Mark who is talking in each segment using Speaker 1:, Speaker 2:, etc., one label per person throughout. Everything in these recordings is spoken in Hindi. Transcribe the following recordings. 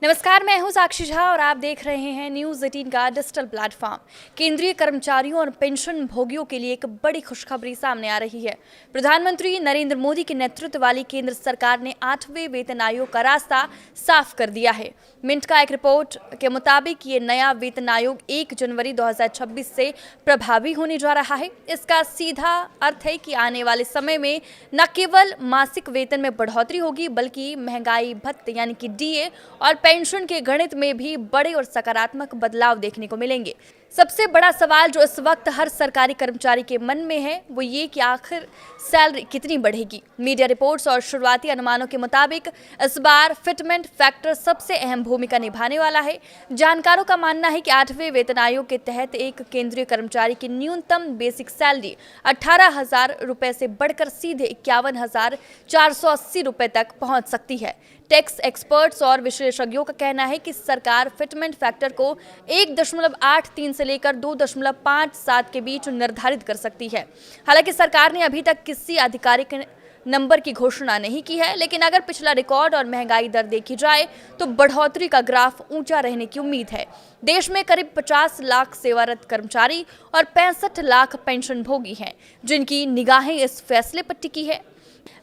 Speaker 1: नमस्कार, मैं हूं साक्षी झा और आप देख रहे हैं न्यूज़ 18 का डिजिटल प्लेटफॉर्म। केंद्रीय कर्मचारियों और पेंशन भोगियों के लिए एक बड़ी खुशखबरी सामने आ रही है। प्रधानमंत्री नरेंद्र मोदी के नेतृत्व वाली केंद्र सरकार ने 8वें वेतन आयोग का रास्ता साफ कर दिया है। मिंट का एक रिपोर्ट के मुताबिक ये नया वेतन आयोग 1 जनवरी 2026 से प्रभावी होने जा रहा है। इसका सीधा अर्थ है कि आने वाले समय में न केवल मासिक वेतन में बढ़ोतरी होगी, बल्कि महंगाई भत्ते यानी कि डीए और पेंशन के गणित में भी बड़े और सकारात्मक बदलाव देखने को मिलेंगे। सबसे बड़ा सवाल जो इस वक्त हर सरकारी कर्मचारी के मन में है वो ये कि आखिर सैलरी कितनी बढ़ेगी। मीडिया रिपोर्ट्स और शुरुआती अनुमानों के मुताबिक इस बार फिटमेंट फैक्टर सबसे अहम भूमिका निभाने वाला है। जानकारों का मानना है कि 8वें वेतन आयोग के तहत एक केंद्रीय कर्मचारी की न्यूनतम बेसिक सैलरी 18,000 रुपए से बढ़कर सीधे 51,480 रुपए तक पहुंच सकती है। टैक्स एक्सपर्ट्स और विशेषज्ञों का कहना है कि सरकार फिटमेंट फैक्टर को 1.83 से लेकर 2.57 के बीच निर्धारित कर सकती है। हालांकि सरकार ने अभी तक किसी आधिकारिक नंबर की घोषणा नहीं की है, लेकिन अगर पिछला रिकॉर्ड और महंगाई दर देखी जाए तो बढ़ोतरी का ग्राफ ऊंचा रहने की उम्मीद है। देश में करीब 50 लाख सेवारत कर्मचारी और 65 लाख पेंशन भोगी हैं, जिनकी निगाहें इस फैसले पर टिकी है।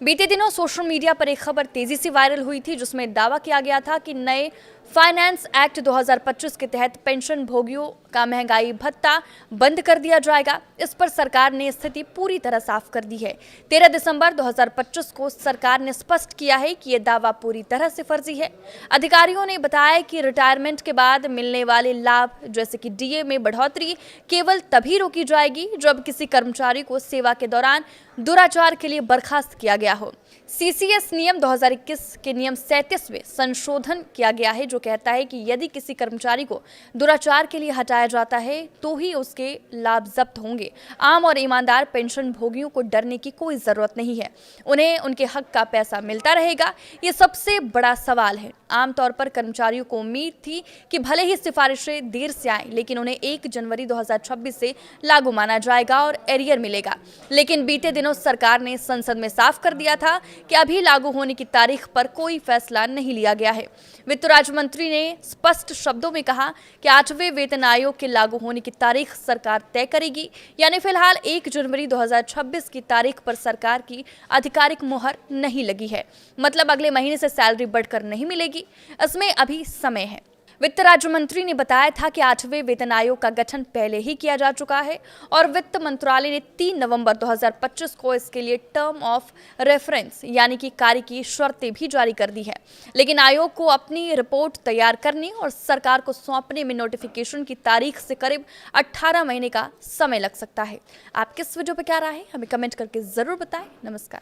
Speaker 1: बीते दिनों सोशल मीडिया पर एक खबर तेजी से वायरल हुई थी, जिसमें दावा किया गया था कि नए फाइनेंस एक्ट 2025 के तहत पेंशन भोगियों का महंगाई भत्ता बंद कर दिया जाएगा। इस पर सरकार ने स्थिति पूरी तरह साफ कर दी है। 13 दिसंबर 2025 को सरकार ने स्पष्ट किया है कि यह दावा पूरी तरह से फर्जी है। अधिकारियों ने बताया कि रिटायरमेंट के बाद मिलने वाले लाभ जैसे कि डीए में बढ़ोतरी केवल तभी रोकी जाएगी जब किसी कर्मचारी को सेवा के दौरान दुराचार के लिए बर्खास्त किया गया हो। सीसीएस नियम 2021 के नियम 37 में संशोधन किया गया है, जो कहता है कि यदि किसी कर्मचारी को दुराचार के लिए हटाया जाता है तो ही उसके लाभ जब्त होंगे। आम और ईमानदार पेंशन भोगियों को डरने की कोई जरूरत नहीं है, उन्हें उनके हक का पैसा मिलता रहेगा। ये सबसे बड़ा सवाल है। आमतौर पर कर्मचारियों को उम्मीद थी कि भले ही सिफारिशें देर से आएं, लेकिन उन्हें 1 जनवरी 2026 से लागू माना जाएगा और एरियर मिलेगा। लेकिन बीते दिनों सरकार ने संसद में साफ कर दिया था कि अभी लागू होने की तारीख पर कोई फैसला नहीं लिया गया है। वित्त राज्य मंत्री ने स्पष्ट शब्दों में कहा कि 8वें वेतन आयोग के लागू होने की तारीख सरकार तय करेगी, यानी फिलहाल 1 जनवरी 2026 की तारीख पर सरकार की आधिकारिक मुहर नहीं लगी है। मतलब अगले महीने से सैलरी बढ़कर नहीं मिलेगी, इसमें अभी समय है। वित्त राज्य मंत्री ने बताया था कि 8वें वेतन आयोग का गठन पहले ही किया जा चुका है और वित्त मंत्रालय ने 3 नवंबर 2025 को इसके लिए टर्म ऑफ रेफरेंस यानी कि कार्य की शर्तें भी जारी कर दी है। लेकिन आयोग को अपनी रिपोर्ट तैयार करने और सरकार को सौंपने में नोटिफिकेशन की तारीख से करीब 18 महीने का समय लग सकता है। आप किस वीडियो पर क्या राय है, हमें कमेंट करके जरूर बताएं। नमस्कार।